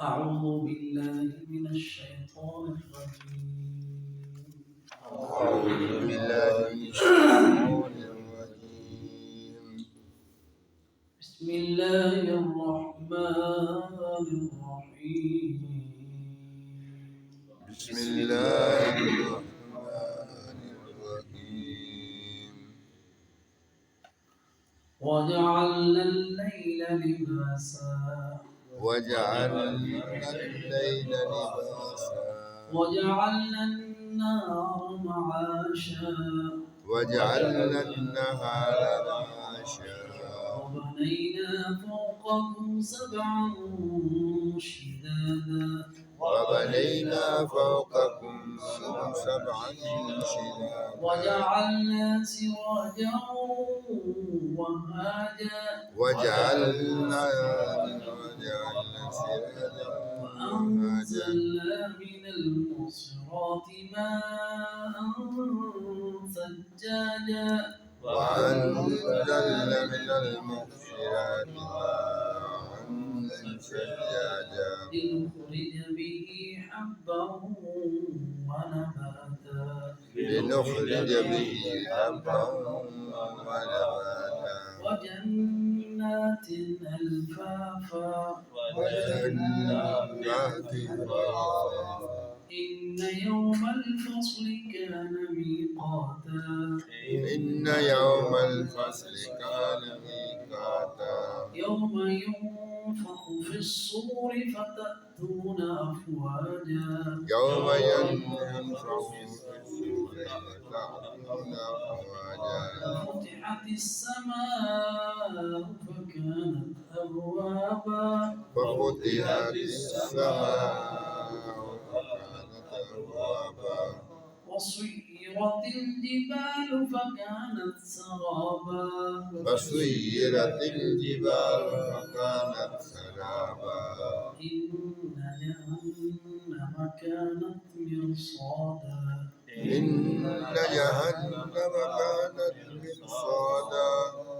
أعوذ بالله من الشيطان الرجيم. أعوذ بالله من الشيطان الرجيم. بسم الله الرحمن الرحيم. بسم الله الرحمن الرحيم. وجعلنا الليل لباسا وجعلنا الليل لباسا وجعلنا النهار معاشا وجعلنا النهار معاشا وبنينا فوقكم سبعا شدادا وبنينا فوقكم سبعا شدادا وجعلنا سراجا وهاجا وجعلنا سراجا وهاجا وأنزلنا من المعصرات ماء ثجاجا وأنزلنا من المعصرات ماء ثجاجا لنخرج به حبا ونباتا لنخرج به حبا ونباتا وجنات ألفافا وجنات فافا إن يوم الفصل كان ميقاتا إن يوم الفصل كان ميقاتا يوم ينفخ في الصور فتأتون أفواجا يوم ينفخ في الصور فتأتون أفواجا وفتحت السماء فكانت أبوابا وفتحت السماء فكانت أبوابا وسيرت الجبال فكانت سرابا وسيرت الجبال فكانت سرابا إن جهنم كانت مرصادا إن جهنم كانت مرصادا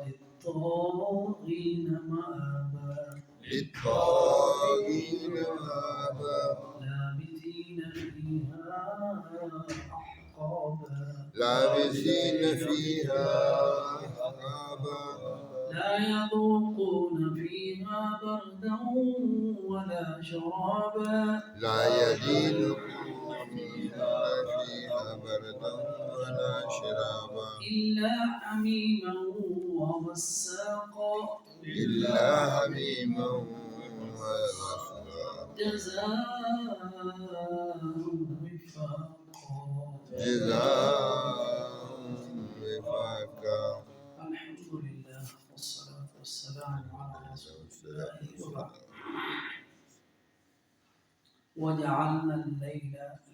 للطاغين مآبا للطاغين مآبا لابثين فيها أحقابا لابثين فيها أحقابا لا يذوقون فيها بردا ولا شرابا لا يجدون فيها بردا ولا شرابا إلا حميما وغساقا إلا حميما وغساقا جزاء وفاقا جزاء وفاقا. الحمد لله والصلاة والسلام على رسول الله وبعد. وجعلنا الليل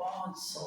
500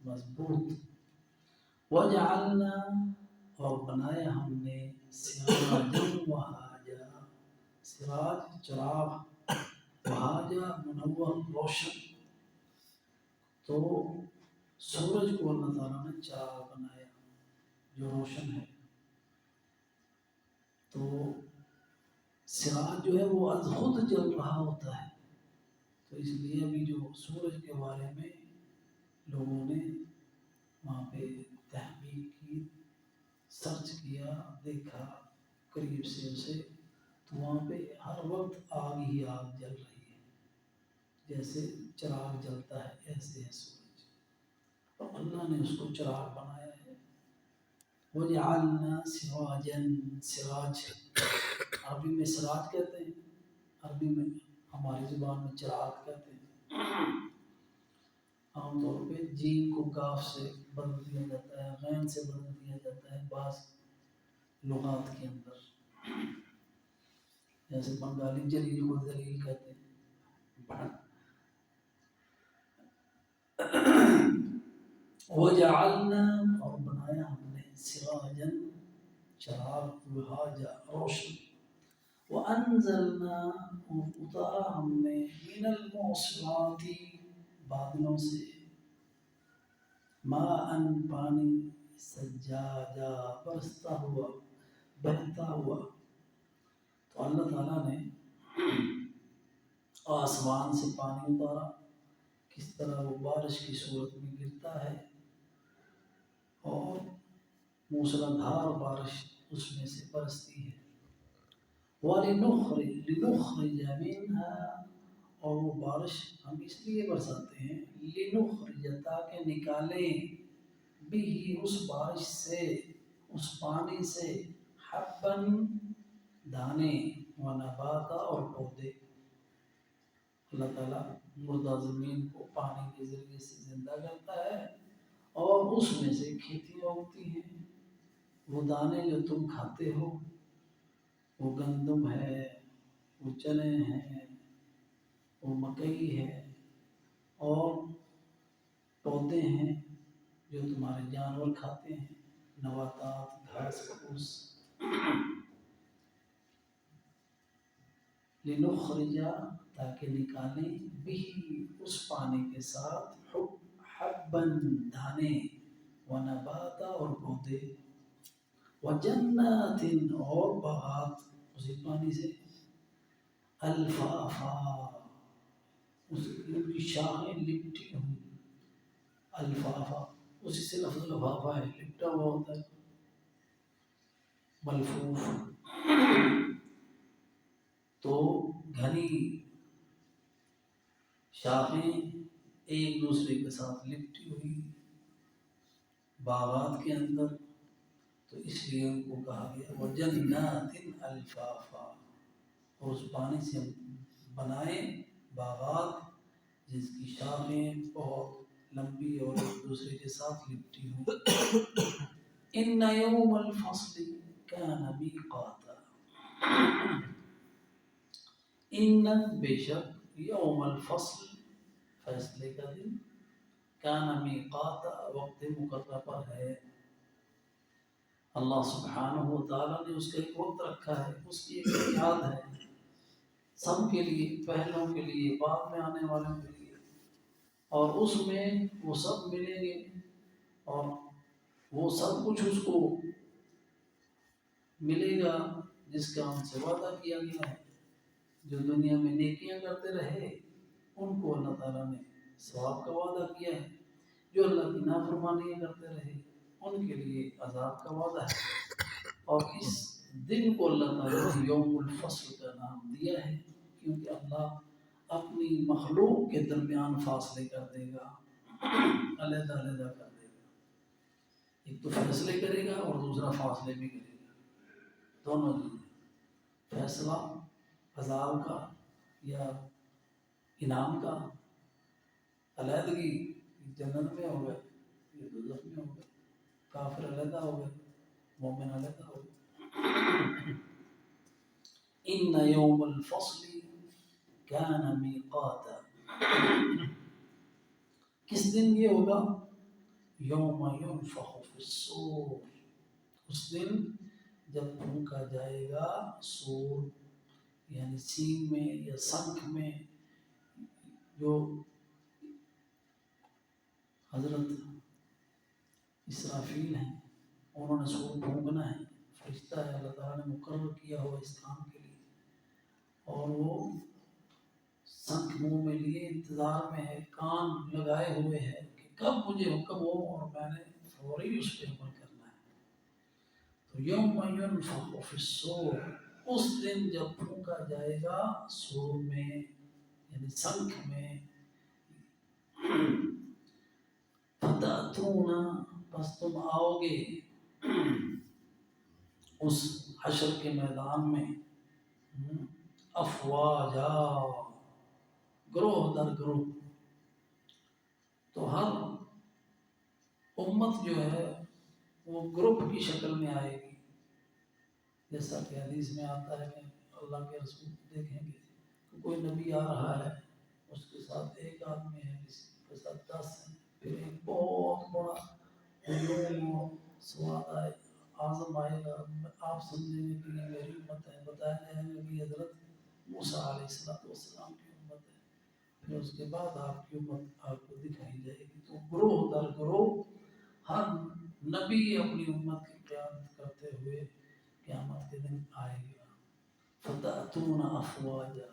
مضبوط. وجعلنا اور بنایا ہم نے سراجا وہاجا، سراج چراغ، وہاجا منور روشن. تو سورج کو اللہ تعالیٰ نے چراغ بنایا جو روشن ہے. تو سراج جو ہے وہ از خود جل رہا ہوتا ہے. تو اس لیے ابھی جو سورج کے بارے میں لوگوں نے وہاں پہ تحقیق کی، سرچ کیا، دیکھا قریب سے اسے، تو وہاں پہ ہر وقت آگ ہی آگ جل رہی ہے. جیسے چراغ جلتا ہے ایسے ہے سورج، اور اللہ نے اس کو چراغ بنایا ہے. وَجَعَلْنَا سِرَاجًا، سراج عربی میں سراج کہتے ہیں، عربی میں ہماری زبان میں چراغ کہتے ہیں. عام طور پہ جیم کو کاف سے بدل دیا جاتا ہے، غین سے بدل دیا جاتا ہے بعض لغات کے اندر. جیسے بنگالی جلیل کو دلیل کہتے ہیں. وجعلنا اور بنایا ہم نے سراجا چراغ، وہاجا روشن. وانزلنا اور اتارا ہم نے من المعصرات بادلوں سے، ماء پانی، سجاجا برستا ہوا، بہتا ہوا. تو اللہ تعالیٰ نے آسمان سے پانی اتارا، کس طرح وہ بارش کی صورت میں گرتا ہے اور موسلادھار بارش اس میں سے برستی ہے. وَلِنُخْرِجَ مِنْهَا، اور وہ بارش ہم اس لیے برساتے ہیں لِنُخْرِجَ تاکہ نکالیں، بھی اس بارش سے، اس پانی سے، حباً دانے، ونباتا اور پودے. اللہ تعالیٰ مردہ زمین کو پانی کے ذریعے سے زندہ کرتا ہے اور اس میں سے کھیتیاں اگتی ہیں. وہ دانے جو تم کھاتے ہو، وہ گندم ہے، وہ چنے ہیں، وہ مکئی ہے، اور پودے ہیں جو تمہارے جانور کھاتے ہیں، نباتات، گھاس پھوس. لنخرج تاکہ نکالیں، بھی اس پانی کے ساتھ، حباً دانے، ونباتا اور پودے، وجنات اور باغات اسی پانی سے، الفافا اس کی شاخیں لپٹی ہوئی. الفافا اسی سے لفظ لفافا ہے، لپٹا ہوا ہوتا ہے، ملفوف. تو گھنی شاخیں ایک دوسرے کے ساتھ لپٹی ہوئی باغات کے اندر. تو اس لیے ان کو کہا گیا وجنات الفافا، اور اس پانی سے ہم بنائے باغات جس کی شاخیں بہت لمبی اور ایک دوسرے کے ساتھ لپٹی ہوں. ان یوم الفصل کان میقاتا، ان بے شک یوم الفصل فیصلے کا دن، کان میقاتا وقت مقرر پر ہے. اللہ سبحانہ و تعالیٰ نے اس کا ایک وقت رکھا ہے، اس کی ایک بنیاد ہے سب کے لیے، پہلوں کے لیے، بعد میں آنے والوں کے لیے. اور اس میں وہ سب ملیں گے اور وہ سب کچھ اس کو ملے گا جس کا ان سے وعدہ کیا گیا ہے. جو دنیا میں نیکیاں کرتے رہے ان کو اللہ تعالیٰ نے ثواب کا وعدہ کیا ہے، جو اللہ کی نافرمانیاں کرتے رہے ان کے لیے عذاب کا وعدہ ہے. اور اس دن کو اللہ تعالیٰ نے یوم الفصل کا نام دیا ہے کیونکہ اللہ اپنی مخلوق کے درمیان فاصلے کر دے گا، علیحدہ علیحدہ کر دے گا. ایک تو فیصلے کرے گا اور دوسرا فاصلے بھی کرے گا. دونوں چیزیں، فیصلہ عذاب کا یا انعام کا، علیحدگی جنت میں ہو گئے، یہ دوزخ میں ہو گئے، کافر علیحدہ ہو گئے، مومن علیحدہ ہو گئے. ان یوم الفصل کان میقاتا، کس دن یہ ہوگا؟ یوم ینفخ فی الصور، اس دن جب پھونکا جائے گا سور، یعنی سین میں یا سنکھ میں، جو حضرت اسرافیل ہیں انہوں نے سور پھونکنا ہے، فرشتہ ہے اللہ تعالیٰ نے مقرر کیا ہوا اس کام کے لیے، اور وہ سنکھ منہ میں لیے انتظار میں ہے، کان لگائے ہوئے ہے کہ کب مجھے حکم ہو اور میں نے فوری اس پہ عمل کرنا ہے۔ تو یوم ینفخ فی الصور، اس دن جب پھونکا جائے گا سور میں یعنی سنکھ میں، فتأتون، بس تم آؤ گے اس حشر کے میدان میں افواجا، گروہ در گروہ، تو ہر امت جو ہے وہ گروپ کی شکل میں آئے گی، جیسا کہ حدیث میں آتا ہے کہ اللہ کے رسول دیکھیں گے کہ کوئی نبی آ رہا ہے، اس کے ساتھ ایک آدمی ہے، کسی کے ساتھ 10 ہیں، پھر ایک بہت بڑا سواد آئے اعظم آئے گا، آپ سمجھیں گے کہ یہ میری امت ہے، بتایا جائے گا کہ حضرت موسیٰ علیہ السلام کی امت ہے، پھر اس کے بعد آپ کی امت آپ کو دکھائی جائے گی۔ تو گروہ در گروہ ہر نبی اپنی امت کی قیادت کرتے ہوئے قیامت کے دن آئے گا۔ فتأتون افواجا،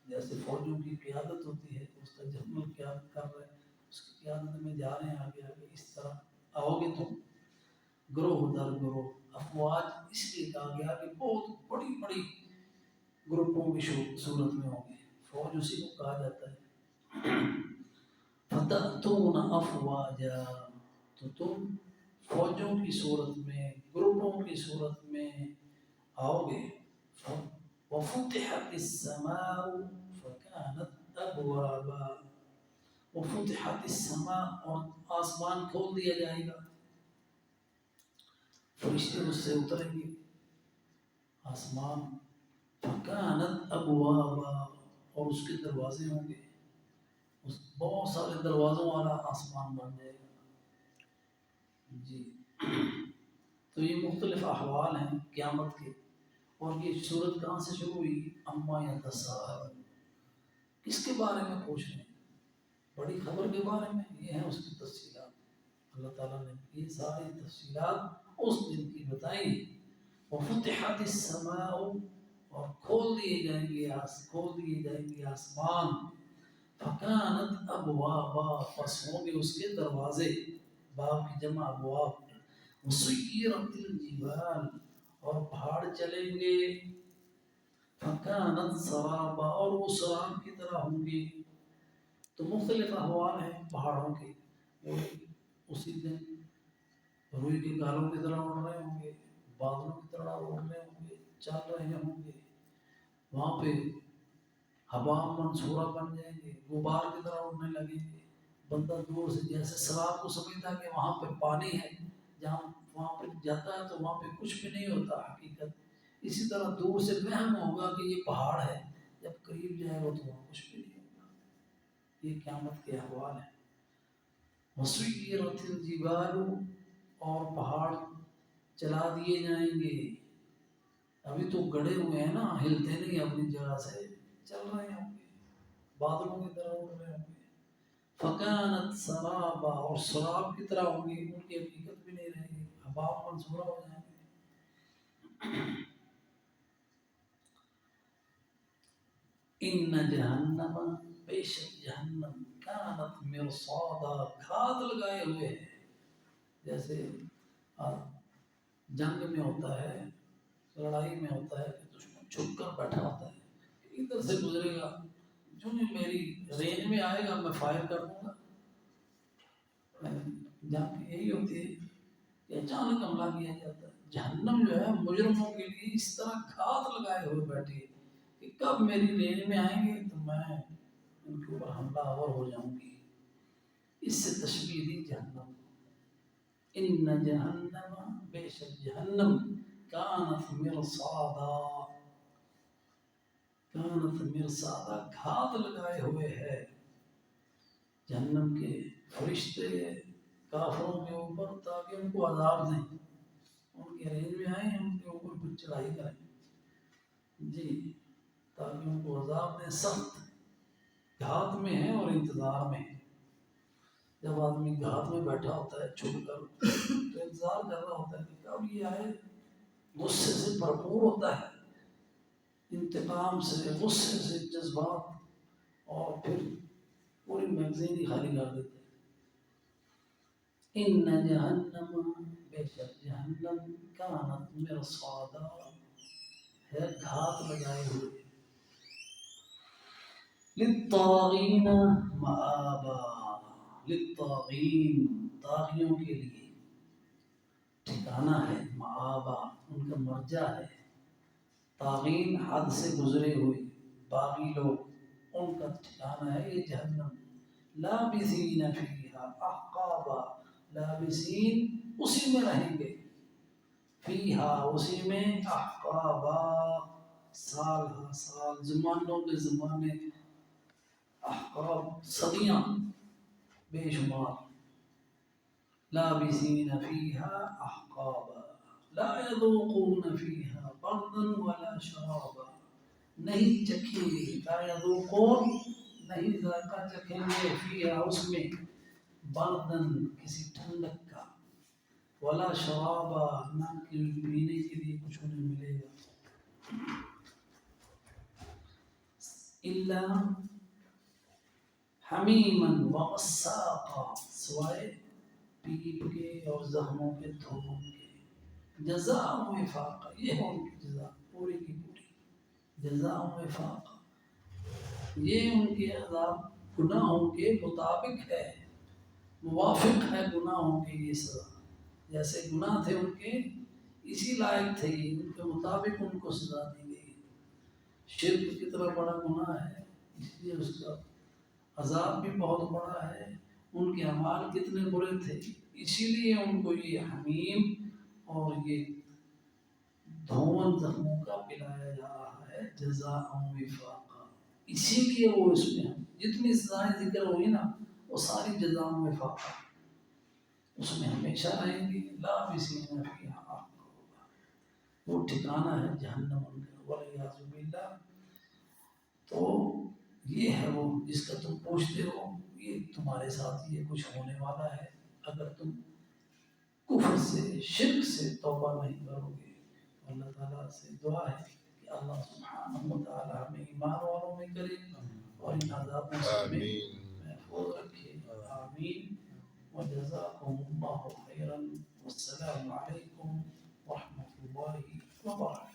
جیسے فوجوں کی قیادت ہوتی ہے، اس کا جنرل قیادت کر رہے ہیں، اس کی قیادت میں جا رہے ہیں آگے آگے، اس طرح آؤ گے تم گروہ در گروہ۔ افواج اس لیے کہا گیا کہ بہت بڑی بڑی گروپوں کی صورت میں ہوں گے، فوج اسی کو کہا جاتا ہے۔ فتأتون افواجا، تو تم فوجوں کی صورت میں، گروپوں کی صورت میں آؤ گے۔ وفتحت السماء فكانت ابوابا، وفتحت السماء، اور آسمان کھول دیا جائے گا، فرشتے اس سے اتریں گے آسمان، فكانت ابوابا، اور اس کے دروازے ہوں گے، بہت سارے دروازوں والا آسمان بن جائے گا۔ جی، تو یہ مختلف احوال ہیں قیامت کے، اور یہ صورت کہاں سے شروع ہوئی؟ اما یتساءلون، کس کے بارے میں پوچھ رہے ہیں؟ بڑی خبر کے بارے میں، یہ ہیں اس کی تفصیلات، اللہ تعالیٰ نے یہ ساری تفصیلات اس دن کی بتائیں۔ وفتحت السماء، اور کھول دیے جائیں گے آسمان، فکانت ابوابا، پس ہوں گے اس کے دروازے، باب کی جمع ابواب، وسیرت الجبال، اور پہاڑ چلیں گے، فکانت سرابا، اور وہ سراب کی طرح ہوں گے۔ تو مختلف احوال ہیں پہاڑوں کے، وہ اسی دن روئی کے گالوں کی طرح اڑ رہے ہوں گے، بادلوں کی طرح اڑ رہے ہوں گے، چل رہے ہوں گے، وہاں پہ حباب منصورہ بن جائیں گے، غبار کی طرح اڑنے لگیں گے، بندہ دور سے جیسے سراب کو سمجھتا کہ وہاں پہ پانی ہے، جہاں وہاں پہ جاتا ہے تو وہاں پہ کچھ بھی نہیں ہوتا حقیقت، اسی طرح دور سے وہم ہوگا کہ یہ پہاڑ ہے، جب قریب جائے گا تو وہاں کچھ بھی نہیں ہوگا۔ یہ قیامت کے احوال ہیں۔ وسیرت الجبال، اور پہاڑ چلا دیے جائیں گے، ابھی تو گڑے ہوئے ہیں نا، ہلتے نہیں اپنی جگہ سے، چل رہے ہوں گے، بادلوں کی طرح اڑ رہے ہوں گے۔ فکانت سرابا، اور سراب کی طرح ہوں گے، ان کی حقیقت بھی نہیں رہے گی، حباب منصورہ ہو جائیں گے۔ ان جہنم، بے شک جہنم، کانت مرصادا، گھات لگائے ہوئے ہیں، جیسے جنگ میں ہوتا ہے، لڑائی میں ہوتا ہے کہ دشمن چھپ کر بیٹھا ہوتا ہے، ادھر سے گزرے گا، جو نہیں میری رینج میں آئے گا میں فائر کر دوں گا۔ جنگ یہی ہوتی ہے کہ اچانک حملہ کیا جاتا ہے۔ جہنم جو ہے مجرموں کے لیے اس طرح گھات لگائے ہوئے بیٹھی ہے کہ کب میری رینج میں آئیں گے تو میں ان کے اوپر حملہ آور ہو جاؤں گی۔ اس سے تشبیہ دی جہنم، ان جہنم، بے شک جہنم، کانت مرصادا، کانت مرصادا، گھات لگائے ہوئے ہے، جہنم کے فرشتے کافروں کے اوپر تاکہ ان کو عذاب دیں، ان کے رینج میں آئیں، ان کے اوپر کچھ چڑھائی کریں جی، تاکہ ان کو عذاب دیں سخت، گھات میں ہے اور انتظار میں ہے۔ جب آدمی گھات میں بیٹھا ہوتا ہے چھپ کر تو انتظار کر رہا ہوتا ہے کہ کب یہ آئے، غصے سے بھرپور ہوتا ہے، انتقام سے، غصے سے، جذبات، اور پھر پوری میگزین ہی خالی کر دیتے ہیں۔ ان جہنم، بے شک جہنم، کانت مرصادا، ہے گھات لگائے ہوئے، للطاغین مآبا، للطاغین، طاغیوں کے لیے ٹھکانہ ہے، مآبا ان کا مرجع ہے۔ طاغین حد سے گزرے ہوئے باغی لوگ، ان کا ٹھکانہ ہے یہ جہنم۔ لابثین فیہا احقابا، لابثین اسی میں رہیں گے، فیہا اسی میں، احقابا سال ہا سال، زمانوں کے زمانے، احقاب صدیاں بے شمار، لابثین فیہا احقابا لا یذوقون فیہا بردا ولا شرابا، نہیں چکھیں گے، لا یذوقون نہیں ذائقہ چکھیں گے، فیہا اس میں، بردن کسی ٹھنڈک کا، ولا شرابا نہ پینے کے لیے کچھ انہیں ملے گا، الا حمیما وغساقا، سوائے پیپ کے اور زخموں کے دھونے کے، جزاء وفاقا، یہ ہے ان کی جزا پوری کی پوری، جزاء وفاقا، یہ ان کے عذاب گناہوں کے مطابق ہے، موافق ہے گناہوں کے یہ سزا، جیسے گناہ تھے ان کے اسی لائق تھے یہ، ان کے مطابق ان کو سزا دی گئی۔ شرک کتنا بڑا گناہ ہے، اس لیے اس کا عذاب بھی بہت بڑا ہے، ان کے اعمال کتنے برے تھے، اسی لیے ان کو یہ حمیم اور یہ دھون زخموں کا پلایا جا رہا ہے، جزاء وفاقا، اسی لیے وہ اس میں جتنی سزائیں ذکر ہوئی نا وہ ساری جزاء وفاقا، اس میں ہمیشہ رہیں گے، لابثین فیہا احقابا، وہ ٹھکانہ ہے جہنم ان کا، والعیاذ باللہ۔ تو یہ ہے وہ جس کا تم پوچھتے ہو، یہ تمہارے ساتھ یہ کچھ ہونے والا ہے اگر تم کفر سے، شرک سے توبہ نہیں کرو گے۔ اللہ تعالیٰ سے دعا ہے کہ اللہ سبحانہ و تعالیٰ ہمیں ایمان والوں میں کرے اور ان عذابوں سے ہمیں محفوظ رکھے، آمین۔ وجزاکم اللہ خیرا، والسلام علیکم ورحمۃ اللہ وبرکاتہ۔